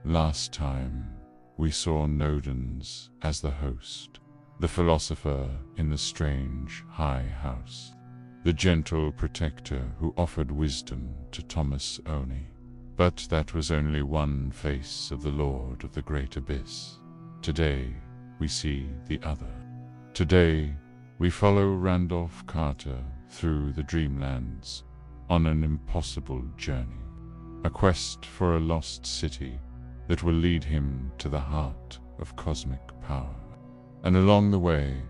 Last time, we saw Nodens as the host, the philosopher in the strange high house, the gentle protector who offered wisdom to Thomas Oni. But that was only one face of the Lord of the Great Abyss. Today, we see the other. Today, we follow Randolph Carter through the Dreamlands on an impossible journey, a quest for a lost city that will lead him to the heart of cosmic power. And along the way,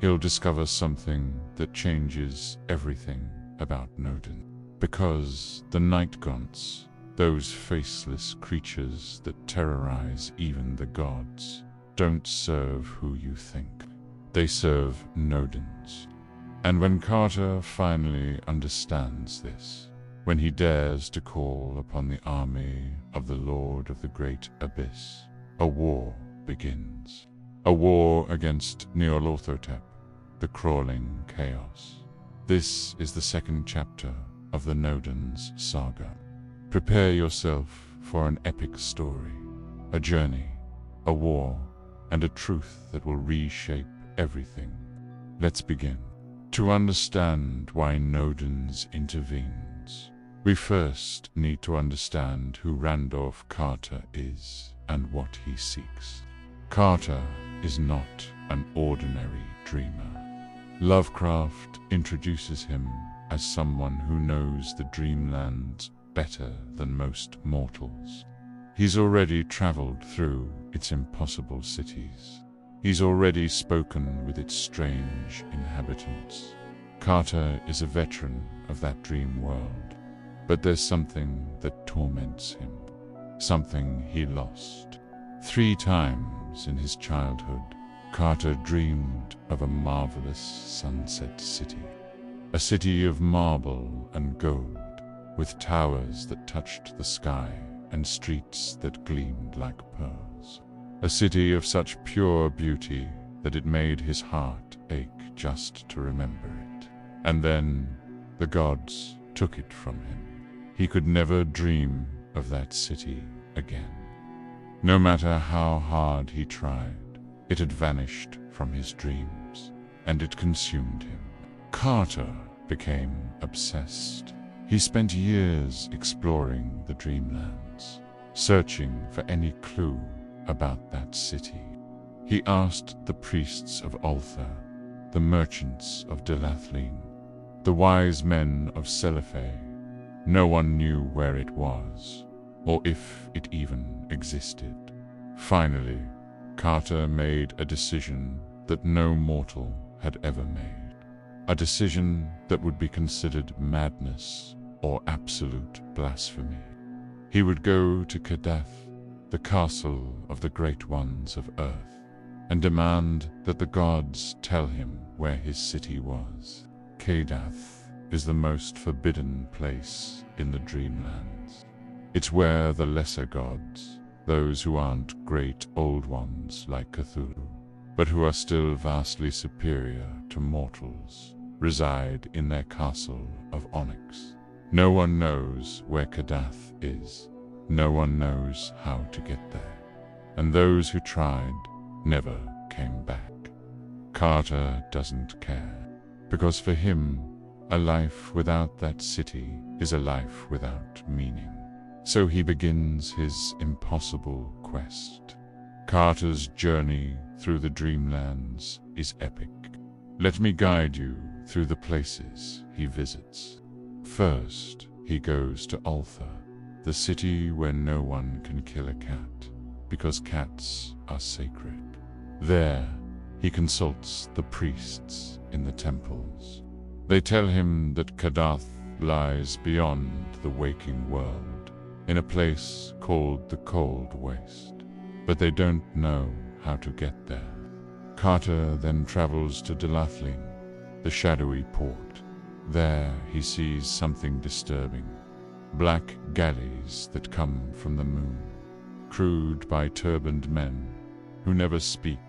he'll discover something that changes everything about Nodens. Because the Nightgaunts, those faceless creatures that terrorize even the gods, don't serve who you think. They serve Nodens. And when Carter finally understands this, when he dares to call upon the army of the Lord of the Great Abyss, a war begins. A war against Nyarlathotep, the crawling chaos. This is the second chapter of the Nodens saga. Prepare yourself for an epic story, a journey, a war, and a truth that will reshape everything. Let's begin. To understand why Nodens intervenes, we first need to understand who Randolph Carter is and what he seeks. Carter is not an ordinary dreamer. Lovecraft introduces him as someone who knows the Dreamlands better than most mortals. He's already traveled through its impossible cities. He's already spoken with its strange inhabitants. Carter is a veteran of that dream world, but there's something that torments him, something he lost. 3 times in his childhood, Carter dreamed of a marvelous sunset city, a city of marble and gold, with towers that touched the sky and streets that gleamed like pearls. A city of such pure beauty that it made his heart ache just to remember it. And then the gods took it from him. He could never dream of that city again. No matter how hard he tried, it had vanished from his dreams, and it consumed him. Carter became obsessed. He spent years exploring the Dreamlands, searching for any clue about that city. He asked the priests of Ulthar, the merchants of Delathlin, the wise men of Seliphe. No one knew where it was, or if it even existed. Finally, Carter made a decision that no mortal had ever made. A decision that would be considered madness or absolute blasphemy. He would go to Kadath, the castle of the great ones of Earth, and demand that the gods tell him where his city was. Kadath is the most forbidden place in the Dreamlands. It's where the lesser gods, those who aren't great old ones like Cthulhu, but who are still vastly superior to mortals, reside in their castle of onyx. No one knows where Kadath is. No one knows how to get there. And those who tried never came back. Carter doesn't care, because for him, a life without that city is a life without meaning. So he begins his impossible quest. Carter's journey through the Dreamlands is epic. Let me guide you through the places he visits. First, he goes to Ulthar, the city where no one can kill a cat, because cats are sacred. There, he consults the priests in the temples. They tell him that Kadath lies beyond the waking world, in a place called the Cold Waste, but they don't know how to get there. Carter then travels to Delathlin, the shadowy port. There he sees something disturbing. Black galleys that come from the moon, crewed by turbaned men who never speak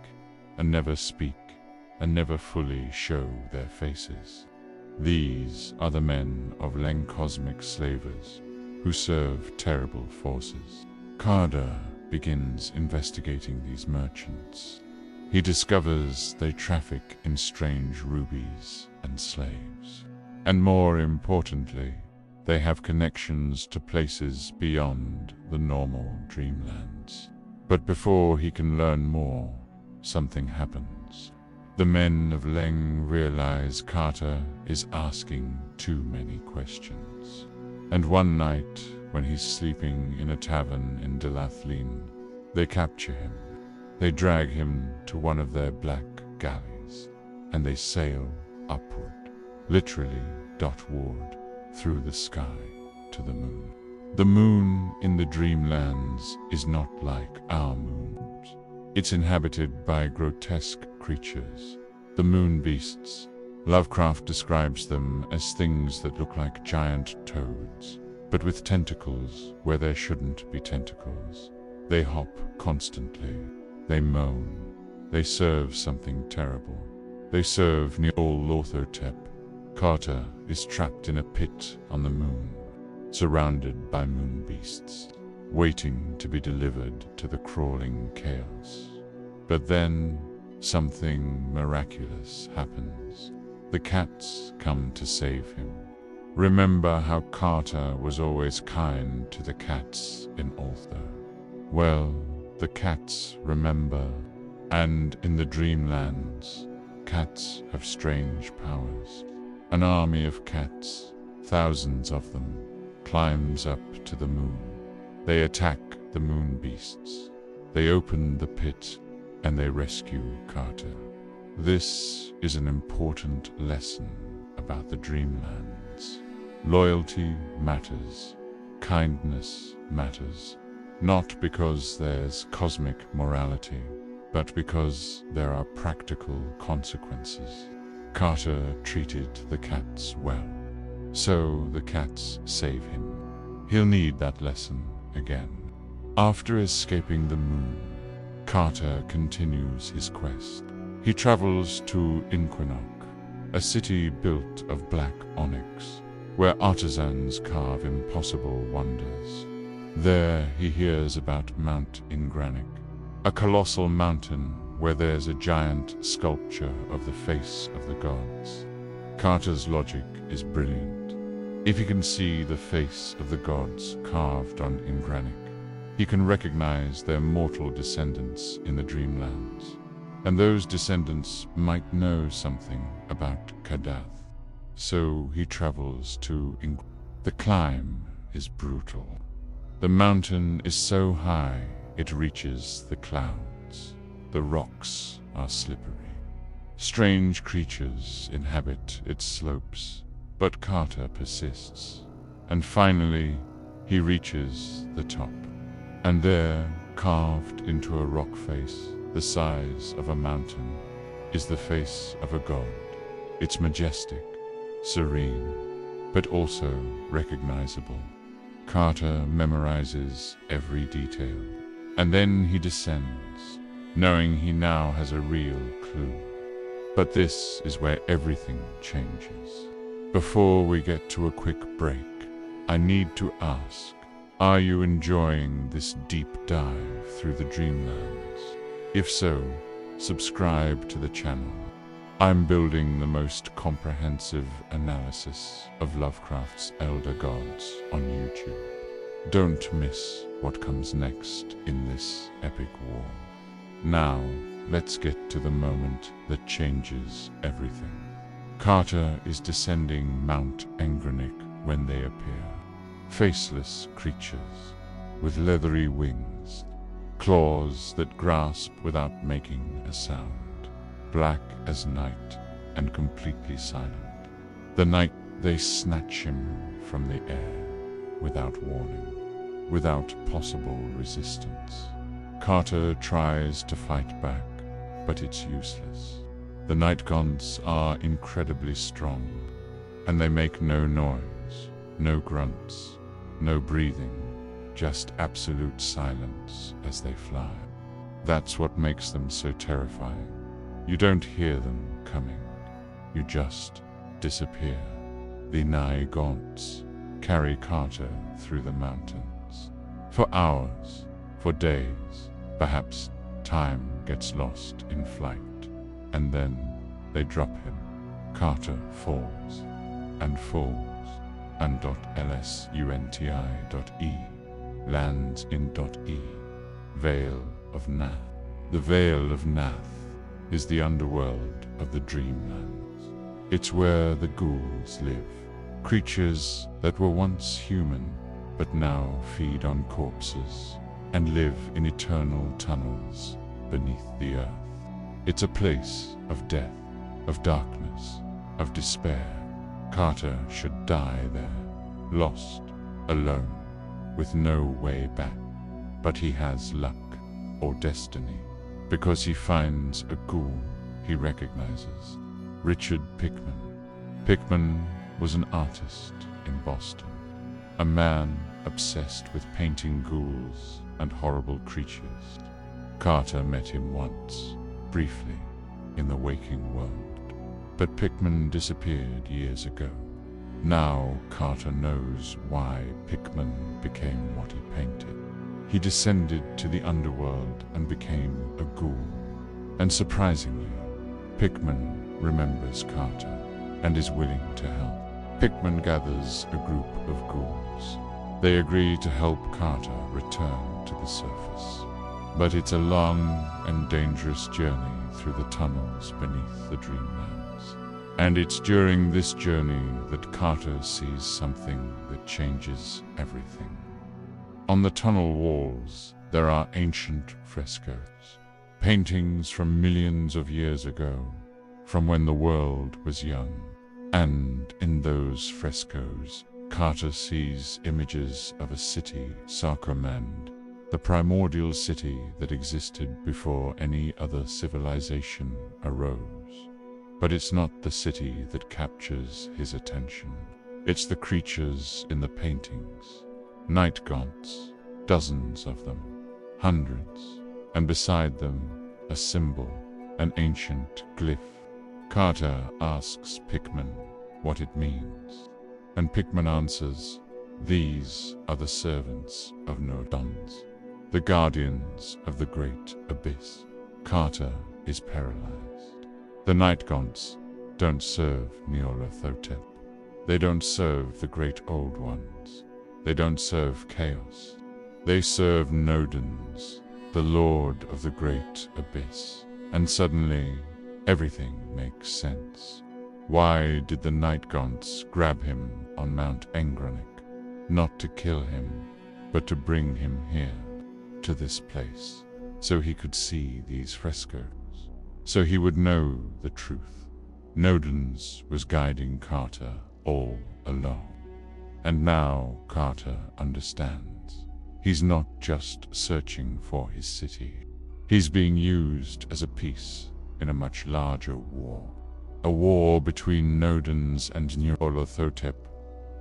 and never speak and never fully show their faces. These are the men of Cosmic slavers who serve terrible forces. Carter begins investigating these merchants. He discovers they traffic in strange rubies and slaves. And more importantly, they have connections to places beyond the normal Dreamlands. But before he can learn more, something happens. The men of Leng realize Carter is asking too many questions. And one night, when he's sleeping in a tavern in Delathlin, they capture him. They drag him to one of their black galleys, and they sail upward, literally dotward, through the sky to the moon. The moon in the Dreamlands is not like our moons. It's inhabited by grotesque creatures, the moon beasts. Lovecraft describes them as things that look like giant toads, but with tentacles where there shouldn't be tentacles. They hop constantly. They moan. They serve something terrible. They serve Nyarlathotep. Carter is trapped in a pit on the moon, surrounded by moon beasts, waiting to be delivered to the crawling chaos. But then, something miraculous happens. The cats come to save him. Remember how Carter was always kind to the cats in Ulthar? Well, the cats remember, and in the Dreamlands, cats have strange powers. An army of cats, thousands of them, climbs up to the moon. They attack the moon beasts. They open the pit, and they rescue Carter. This is an important lesson about the Dreamlands. Loyalty matters. Kindness matters. Not because there's cosmic morality, but because there are practical consequences. Carter treated the cats well, so the cats save him. He'll need that lesson again. After escaping the moon, Carter continues his quest. He travels to Inquinoc, a city built of black onyx, where artisans carve impossible wonders. There he hears about Mount Ingranic, a colossal mountain where there's a giant sculpture of the face of the gods. Carter's logic is brilliant. If he can see the face of the gods carved on Ingranic, he can recognize their mortal descendants in the Dreamlands. And those descendants might know something about Kadath. So he travels to Ingranic. The climb is brutal. The mountain is so high it reaches the clouds. The rocks are slippery. Strange creatures inhabit its slopes, but Carter persists. And finally, he reaches the top. And there, carved into a rock face the size of a mountain, is the face of a god. It's majestic, serene, but also recognizable. Carter memorizes every detail, and then he descends, knowing he now has a real clue. But this is where everything changes. Before we get to a quick break, I need to ask, are you enjoying this deep dive through the Dreamlands? If so, subscribe to the channel. I'm building the most comprehensive analysis of Lovecraft's Elder Gods on YouTube. Don't miss what comes next in this epic war. Now, let's get to the moment that changes everything. Carter is descending Mount Ingranic when they appear. Faceless creatures with leathery wings, claws that grasp without making a sound, black as night and completely silent. The night they snatch him from the air without warning, without possible resistance. Carter tries to fight back, but it's useless. The Nightgaunts are incredibly strong, and they make no noise, no grunts, no breathing, just absolute silence as they fly. That's what makes them so terrifying. You don't hear them coming. You just disappear. The Nightgaunts carry Carter through the mountains. For hours, For days, perhaps time gets lost in flight, and then they drop him. Carter falls, and falls, and .lsunti.e lands in .e. Vale of Nath. The Vale of Nath is the underworld of the Dreamlands. It's where the ghouls live, creatures that were once human, but now feed on corpses and live in eternal tunnels beneath the earth. It's a place of death, of darkness, of despair. Carter should die there, lost, alone, with no way back. But he has luck, or destiny, because he finds a ghoul he recognizes. Richard Pickman. Pickman was an artist in Boston, a man obsessed with painting ghouls and horrible creatures. Carter met him once, briefly, in the waking world, but Pickman disappeared years ago. Now Carter knows why Pickman became what he painted. He descended to the underworld and became a ghoul. And surprisingly, Pickman remembers Carter and is willing to help. Pickman gathers a group of ghouls. They agree to help Carter return to the surface. But it's a long and dangerous journey through the tunnels beneath the Dreamlands. And it's during this journey that Carter sees something that changes everything. On the tunnel walls, there are ancient frescoes, paintings from millions of years ago, from when the world was young. And in those frescoes, Carter sees images of a city, Sarkomand, the primordial city that existed before any other civilization arose. But it's not the city that captures his attention. It's the creatures in the paintings. Nightgaunts, dozens of them, hundreds, and beside them a symbol, an ancient glyph. Carter asks Pickman what it means, and Pickman answers, "These are the servants of Nodens, the guardians of the great abyss." Carter is paralyzed. The Nightgaunts don't serve Nyarlathotep. They don't serve the great old ones. They don't serve chaos. They serve Nodens, the lord of the great abyss. And suddenly, everything makes sense. Why did the Nightgaunts grab him on Mount Engronic? Not to kill him, but to bring him here, to this place, so he could see these frescoes, so he would know the truth. Nodens was guiding Carter all along. And now Carter understands. He's not just searching for his city. He's being used as a piece in a much larger war. A war between Nodens and Nyarlathotep.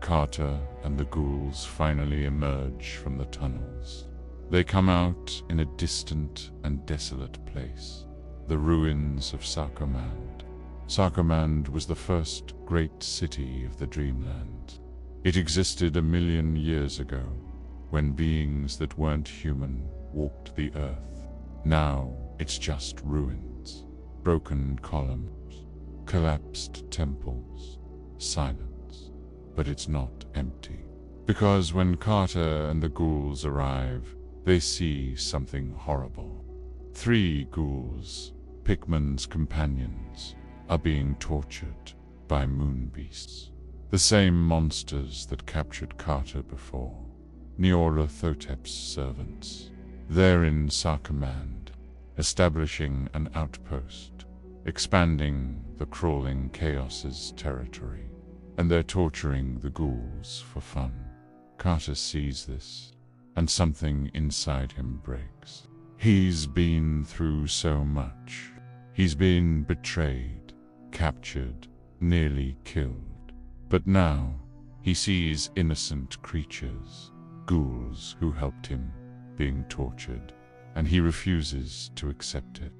Carter and the ghouls finally emerge from the tunnels. They come out in a distant and desolate place, the ruins of Sarkomand. Sarkomand was the first great city of the Dreamlands. It existed 1,000,000 years ago, when beings that weren't human walked the earth. Now it's just ruins, broken columns, collapsed temples, silence. But it's not empty. Because when Carter and the ghouls arrive, they see something horrible. 3 ghouls, Pickman's companions, are being tortured by moon beasts. The same monsters that captured Carter before. Nyarlathotep's servants. They're in Sarkomand, establishing an outpost, expanding the crawling chaos's territory. And they're torturing the ghouls for fun. Carter sees this, and something inside him breaks. He's been through so much. He's been betrayed, captured, nearly killed. But now, he sees innocent creatures, ghouls who helped him, being tortured, and he refuses to accept it.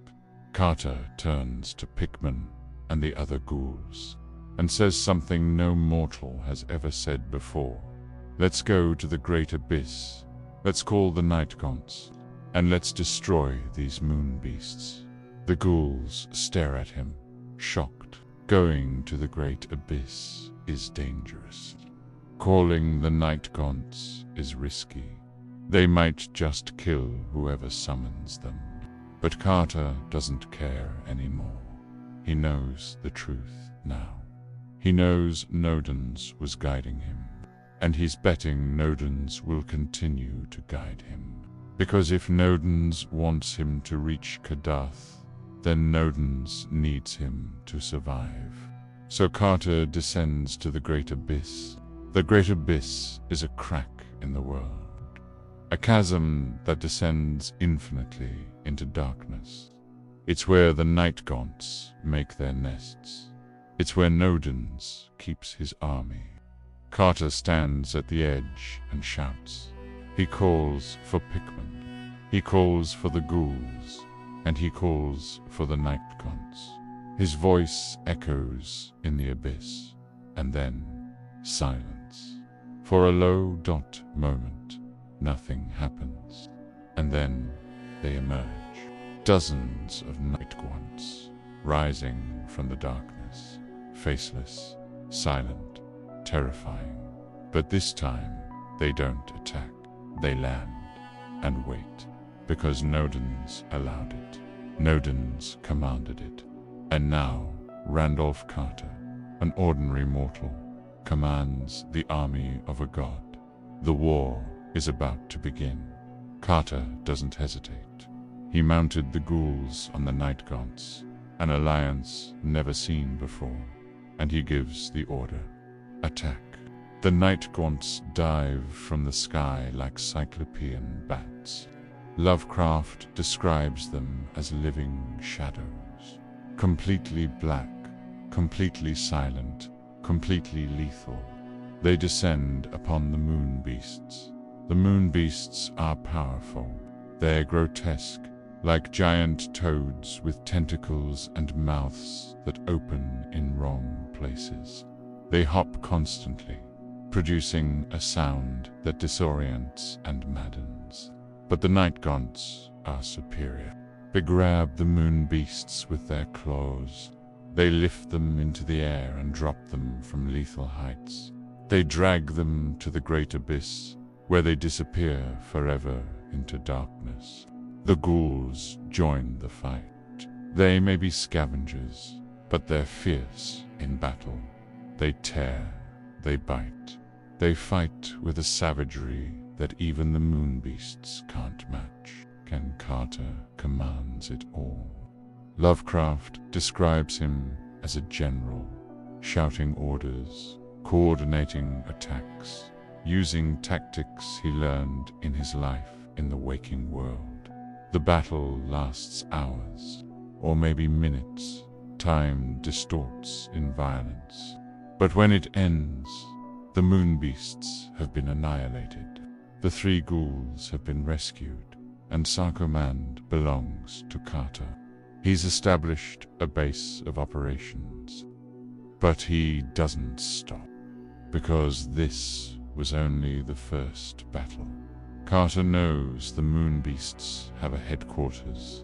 Carter turns to Pickman and the other ghouls, and says something no mortal has ever said before. Let's go to the great abyss. Let's call the Nightgaunts. and let's destroy these moon beasts. The ghouls stare at him, shocked. Going to the great abyss is dangerous. Calling the Nightgaunts is risky. They might just kill whoever summons them. But Carter doesn't care anymore. He knows the truth now. He knows Nodens was guiding him, and he's betting Nodens will continue to guide him. Because if Nodens wants him to reach Kadath, then Nodens needs him to survive. So Carter descends to the Great Abyss. The Great Abyss is a crack in the world, a chasm that descends infinitely into darkness. It's where the Nightgaunts make their nests. It's where Nodens keeps his army. Carter stands at the edge and shouts. He calls for Pikmin. He calls for the ghouls. And he calls for the Nightgaunts. His voice echoes in the abyss, and then silence. For a low dot moment, nothing happens, and then they emerge. Dozens of Nightgaunts rising from the darkness, faceless, silent, terrifying. But this time, they don't attack. They land and wait. Because Nodens allowed it. Nodens commanded it. And now, Randolph Carter, an ordinary mortal, commands the army of a god. The war is about to begin. Carter doesn't hesitate. He mounted the ghouls on the Nightgaunts, an alliance never seen before, and he gives the order. Attack. The Nightgaunts dive from the sky like cyclopean bats. Lovecraft describes them as living shadows, completely black, completely silent, completely lethal. They descend upon the moon beasts. The moon beasts are powerful. They're grotesque, like giant toads with tentacles and mouths that open in wrong places. They hop constantly, producing a sound that disorients and maddens. But the Nightgaunts are superior. They grab the moon beasts with their claws. They lift them into the air and drop them from lethal heights. They drag them to the Great Abyss, where they disappear forever into darkness. The ghouls join the fight. They may be scavengers, but they're fierce in battle. They tear, they bite. They fight with a savagery that even the moon beasts can't match. Ken Carter commands it all. Lovecraft describes him as a general, shouting orders, coordinating attacks, using tactics he learned in his life in the waking world. The battle lasts hours, or maybe minutes. Time distorts in violence. But when it ends, the moon beasts have been annihilated. The three ghouls have been rescued, and Sarcommand belongs to Carter. He's established a base of operations. But he doesn't stop, because this was only the first battle. Carter knows the moon beasts have a headquarters,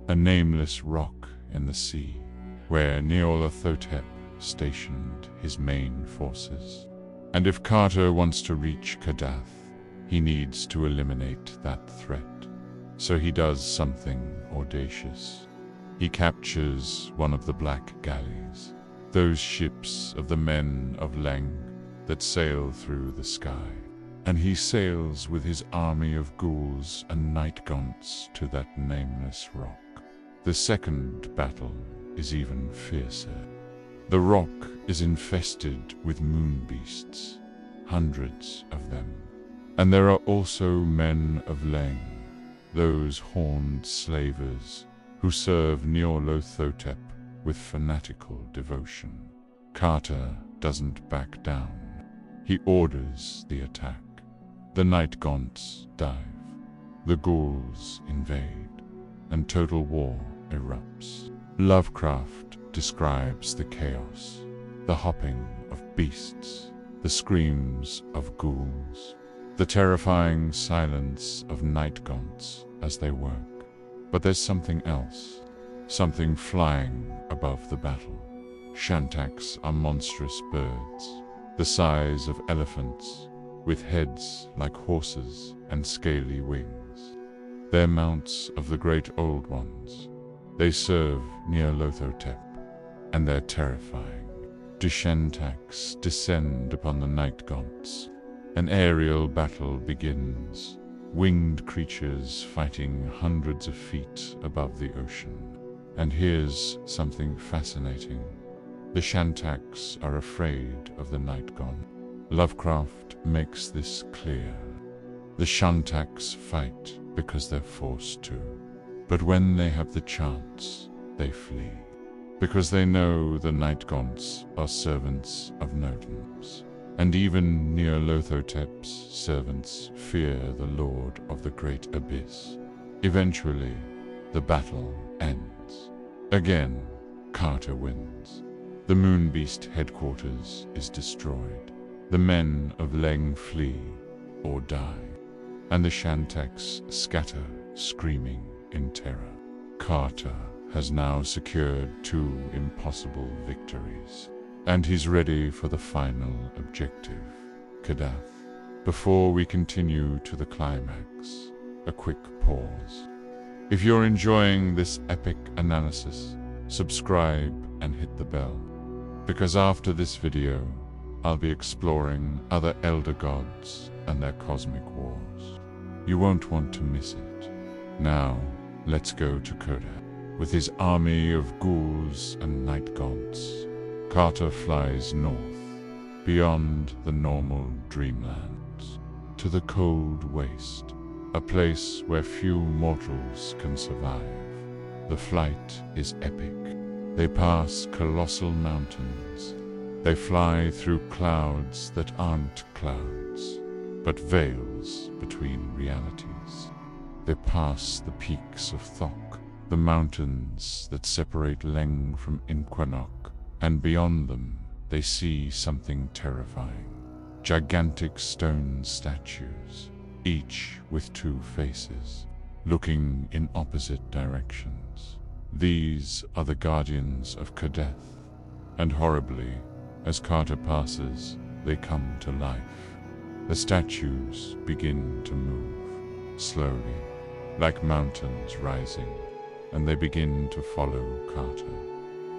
a nameless rock in the sea, where Nyarlathotep stationed his main forces. And if Carter wants to reach Kadath, he needs to eliminate that threat. So he does something audacious. He captures one of the black galleys, those ships of the men of Leng that sail through the sky. And he sails with his army of ghouls and Nightgaunts to that nameless rock. The second battle is even fiercer. The rock is infested with moon beasts, hundreds of them. And there are also men of Leng, those horned slavers who serve Nyarlathotep with fanatical devotion. Carter doesn't back down. He orders the attack. The Nightgaunts dive. The ghouls invade, and total war erupts. Lovecraft describes the chaos, the hopping of beasts, the screams of ghouls. the terrifying silence of Nightgaunts as they work. But there's something else, something flying above the battle. Shantaks are monstrous birds, the size of elephants, with heads like horses and scaly wings. They're mounts of the great old ones. They serve Nyarlathotep, and they're terrifying. The Shantaks descend upon the Nightgaunts. An aerial battle begins, winged creatures fighting hundreds of feet above the ocean. And here's something fascinating. The Shantaks are afraid of the Nightgaunt. Lovecraft makes this clear. The Shantaks fight because they're forced to. But when they have the chance, they flee. Because they know the Nightgaunts are servants of Nodens. And even Nyarlathotep's servants fear the Lord of the Great Abyss. Eventually, the battle ends. Again, Carter wins. The Moonbeast headquarters is destroyed. The men of Leng flee or die, and the Shantaks scatter, screaming in terror. Carter has now secured 2 impossible victories, and he's ready for the final objective, Kadath. Before we continue to the climax, a quick pause. If you're enjoying this epic analysis, subscribe and hit the bell, because after this video, I'll be exploring other elder gods and their cosmic wars. You won't want to miss it. Now, let's go to Kadath. With his army of ghouls and Nightgaunts, Carter flies north, beyond the normal Dreamlands, to the cold waste, a place where few mortals can survive. The flight is epic. They pass colossal mountains. They fly through clouds that aren't clouds, but veils between realities. They pass the peaks of Thok, the mountains that separate Leng from Inquanok, and beyond them they see something terrifying. Gigantic stone statues, each with 2 faces, looking in opposite directions. These are the guardians of Kadath, and horribly, as Carter passes, they come to life. The statues begin to move, slowly, like mountains rising, and they begin to follow Carter.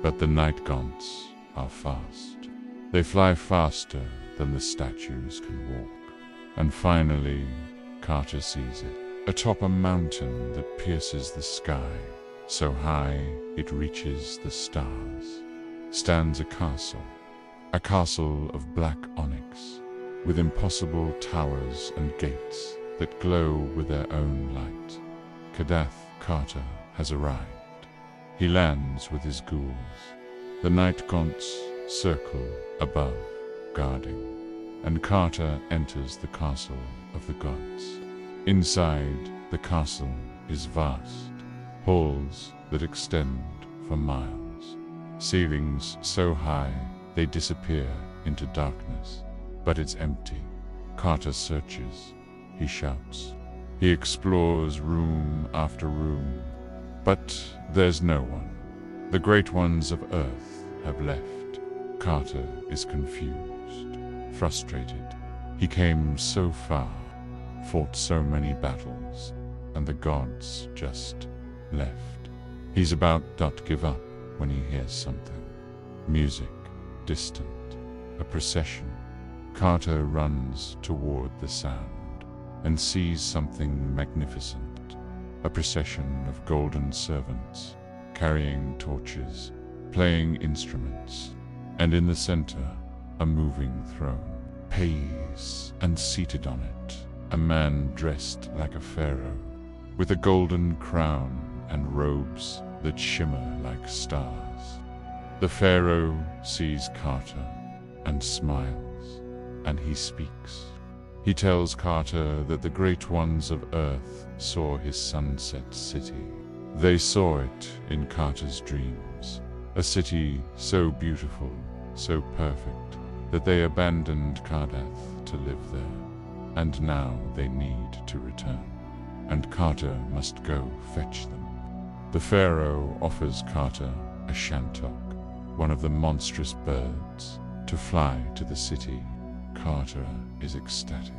But the Nightgaunts are fast. They fly faster than the statues can walk. And finally, Carter sees it. Atop a mountain that pierces the sky, so high it reaches the stars, stands a castle of black onyx, with impossible towers and gates that glow with their own light. Kadath Carter has arrived. He lands with his ghouls. The Nightgaunts circle above, guarding, and Carter enters the castle of the gods. Inside, the castle is vast, halls that extend for miles, ceilings so high they disappear into darkness. But it's empty. Carter searches. He shouts. He explores room after room. But there's no one. The great ones of Earth have left. Carter is confused, frustrated. He came so far, fought so many battles, and the gods just left. He's about to give up when he hears something. Music, distant, a procession. Carter runs toward the sound and sees something magnificent. A procession of golden servants, carrying torches, playing instruments, and in the center, a moving throne. Pays, and seated on it, a man dressed like a pharaoh, with a golden crown and robes that shimmer like stars. The pharaoh sees Carter and smiles, and he speaks. He tells Carter that the great ones of Earth saw his sunset city. They saw it in Carter's dreams, a city so beautiful, so perfect, that they abandoned Kadath to live there. and now they need to return, and Carter must go fetch them. The Pharaoh offers Carter a shantok, one of the monstrous birds, to fly to the city. Carter is ecstatic.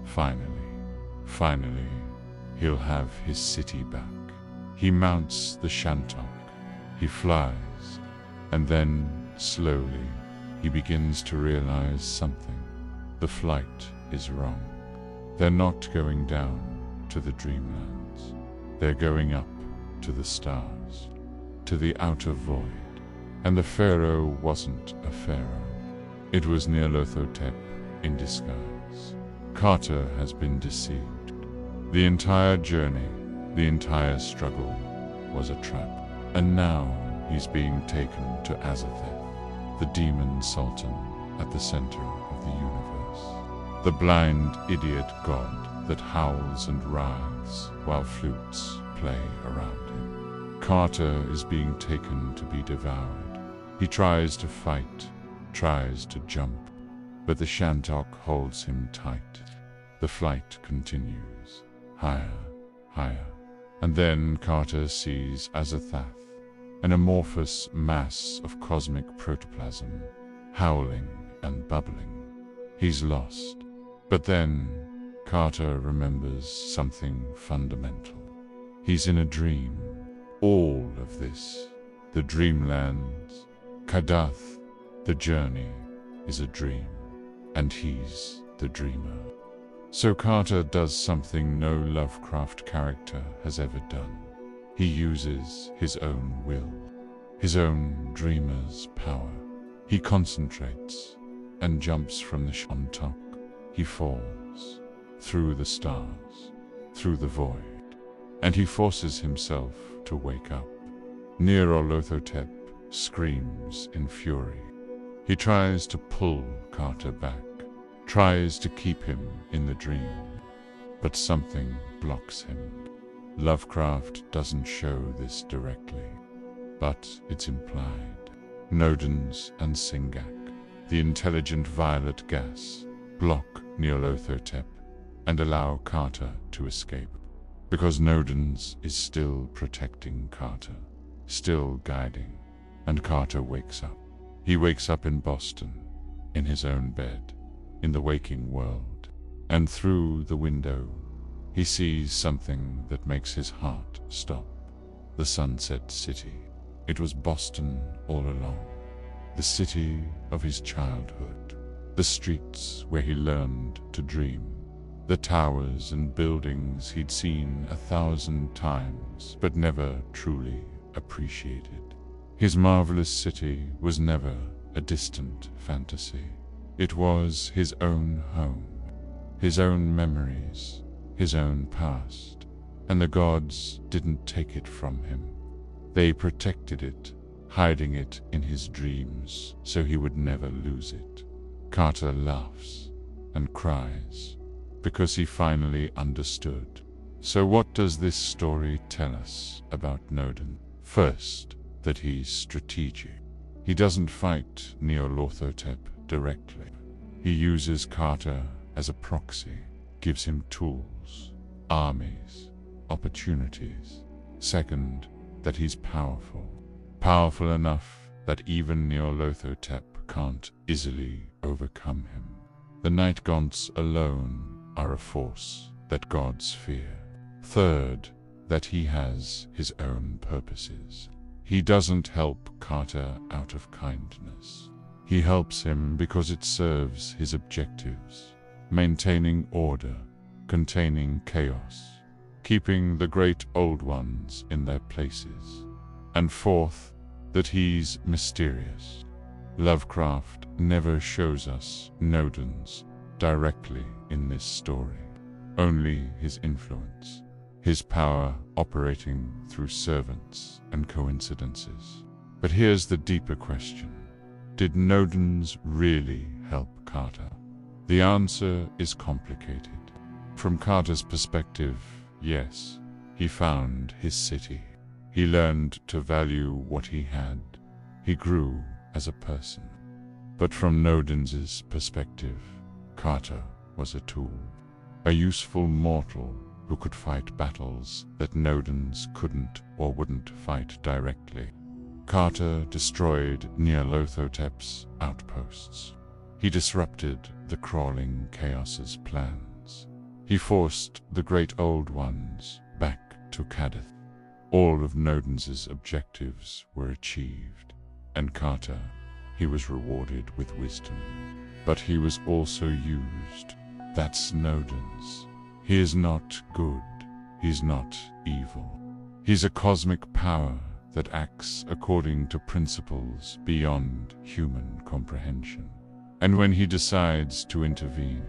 Finally, he'll have his city back. He mounts the shantok, he flies, and then, slowly, he begins to realize something. The flight is wrong. They're not going down to the Dreamlands. They're going up to the stars, to the outer void. And the Pharaoh wasn't a pharaoh. It was Nyarlathotep in disguise. Carter has been deceived. The entire journey, the entire struggle, was a trap. And now he's being taken to Azathoth, the demon sultan at the center of the universe. The blind idiot god that howls and writhes while flutes play around him. Carter is being taken to be devoured. He tries to fight, tries to jump, but the shantok holds him tight. The flight continues, higher, higher. And then Carter sees Azathoth, an amorphous mass of cosmic protoplasm, howling and bubbling. He's lost. But then Carter remembers something fundamental. He's in a dream. All of this, the Dreamlands, Kadath, the journey, is a dream, and he's the dreamer. So Carter does something no Lovecraft character has ever done. He uses his own will, his own dreamer's power. He concentrates and jumps from the shantok. He falls through the stars, through the void, and he forces himself to wake up. Nyarlathotep screams in fury. He tries to pull Carter back, tries to keep him in the dream, but something blocks him. Lovecraft doesn't show this directly, but it's implied. Nodens and Singak, the intelligent violet gas, block Nyarlathotep and allow Carter to escape, because Nodens is still protecting Carter, still guiding, and Carter wakes up. He wakes up in Boston, in his own bed, in the waking world, and through the window he sees something that makes his heart stop. The Sunset City. It was Boston all along. The city of his childhood. The streets where he learned to dream. The towers and buildings he'd seen 1,000 times, but never truly appreciated. His marvelous city was never a distant fantasy. It was his own home, his own memories, his own past, and the gods didn't take it from him. They protected it, hiding it in his dreams so he would never lose it. Carter laughs and cries because he finally understood. So what does this story tell us about Nodens? First, that he's strategic. He doesn't fight Nyarlathotep directly. He uses Carter as a proxy, gives him tools, armies, opportunities. Second, that he's powerful. Powerful enough that even Nyarlathotep can't easily overcome him. The Nightgaunts alone are a force that gods fear. Third, that he has his own purposes. He doesn't help Carter out of kindness. He helps him because it serves his objectives, maintaining order, containing chaos, keeping the great old ones in their places. And fourth, that he's mysterious. Lovecraft never shows us Nodens directly in this story, only his influence, his power operating through servants and coincidences. But here's the deeper question. Did Nodens really help Carter? The answer is complicated. From Carter's perspective, yes, he found his city. He learned to value what he had. He grew as a person. But from Nodens's perspective, Carter was a tool. a useful mortal who could fight battles that Nodens couldn't or wouldn't fight directly. Carter destroyed Nyarlathotep's outposts. He disrupted the crawling Chaos's plans. He forced the Great Old Ones back to Kadath. All of Nodens' objectives were achieved, and Carter, he was rewarded with wisdom. But he was also used. That's Nodens. He is not good. He's not evil. He's a cosmic power that acts according to principles beyond human comprehension. And when he decides to intervene,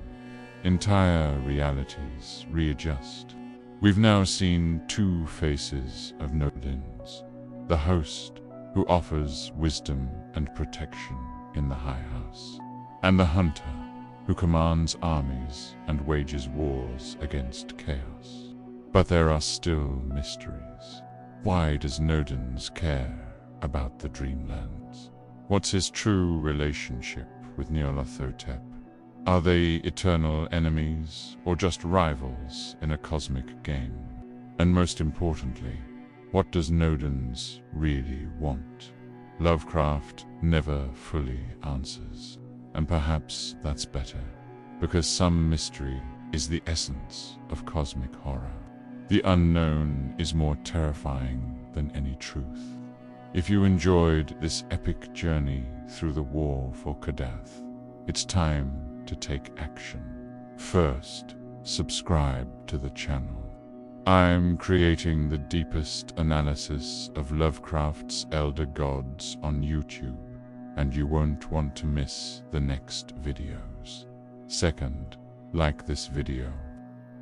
entire realities readjust. We've now seen two faces of Nodens: the host, who offers wisdom and protection in the High House, and the hunter, who commands armies and wages wars against chaos. But there are still mysteries. Why does Nodens care about the Dreamlands? What's his true relationship with Nyarlathotep? Are they eternal enemies or just rivals in a cosmic game? And most importantly, what does Nodens really want? Lovecraft never fully answers, and perhaps that's better, because some mystery is the essence of cosmic horror. The unknown is more terrifying than any truth. If you enjoyed this epic journey through the War for Kadath, it's time to take action. First, subscribe to the channel. I'm creating the deepest analysis of Lovecraft's elder gods on YouTube, and you won't want to miss the next videos. Second, like this video.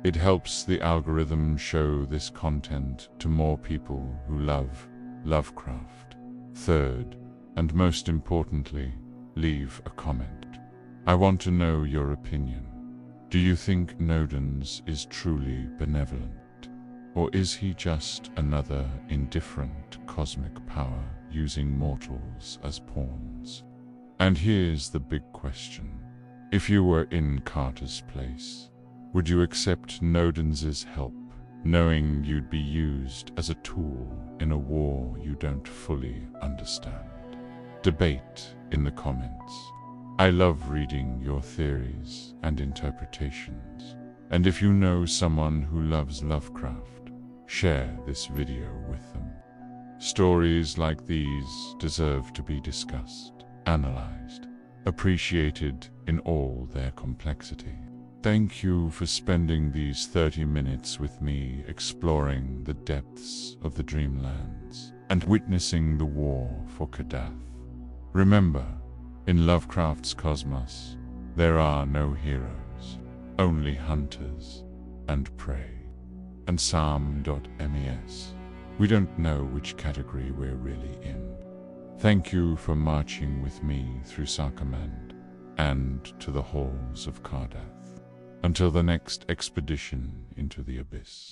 It helps the algorithm show this content to more people who love Lovecraft. Third, and most importantly, leave a comment. I want to know your opinion. Do you think Nodens is truly benevolent? Or is he just another indifferent cosmic power using mortals as pawns? And here's the big question. If you were in Carter's place, would you accept Nodens' help, knowing you'd be used as a tool in a war you don't fully understand? Debate in the comments. I love reading your theories and interpretations. And if you know someone who loves Lovecraft, share this video with them. Stories like these deserve to be discussed, analyzed, appreciated in all their complexity. Thank you for spending these 30 minutes with me exploring the depths of the Dreamlands and witnessing the War for Kadath. Remember, in Lovecraft's cosmos, there are no heroes, only hunters and prey. And Psalm.mes. We don't know which category we're really in. Thank you for marching with me through Sarkhamand and to the halls of Kadath. Until the next expedition into the abyss.